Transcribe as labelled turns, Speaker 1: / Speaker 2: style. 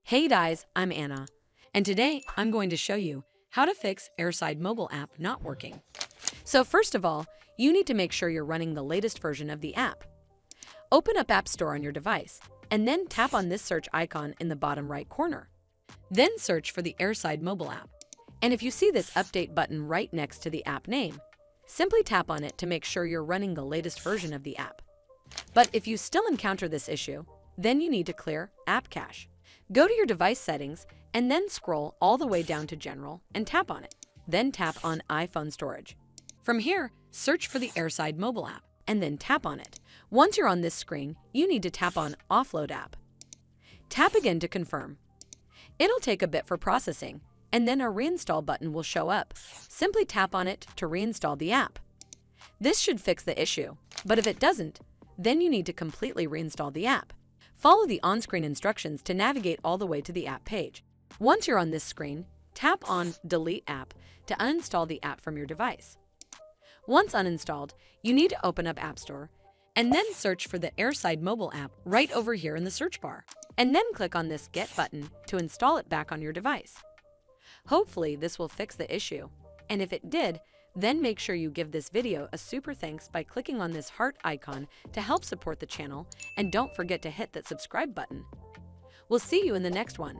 Speaker 1: Hey guys, I'm Anna, and today I'm going to show you how to fix Airside mobile app not working. So first of all, you need to make sure you're running the latest version of the app. Open up App Store on your device, and then tap on this search icon in the bottom right corner. Then search for the Airside mobile app. And if you see this update button right next to the app name, simply tap on it to make sure you're running the latest version of the app. But if you still encounter this issue, then you need to clear App Cache. Go to your device settings and then scroll all the way down to General and tap on it. Then tap on iPhone storage. From here, search for the Airside mobile app and then tap on it. Once you're on this screen, you need to tap on Offload app. Tap again to confirm. It'll take a bit for processing, and then a Reinstall button will show up. Simply tap on it to reinstall the app. This should fix the issue, but if it doesn't, then you need to completely reinstall the app. Follow the on-screen instructions to navigate all the way to the app page. Once you're on this screen, tap on Delete App to uninstall the app from your device. Once uninstalled, you need to open up App Store and then search for the Airside mobile app right over here in the search bar, and then click on this Get button to install it back on your device. Hopefully this will fix the issue, and if it did, then make sure you give this video a super thanks by clicking on this heart icon to help support the channel, and don't forget to hit that subscribe button. We'll see you in the next one.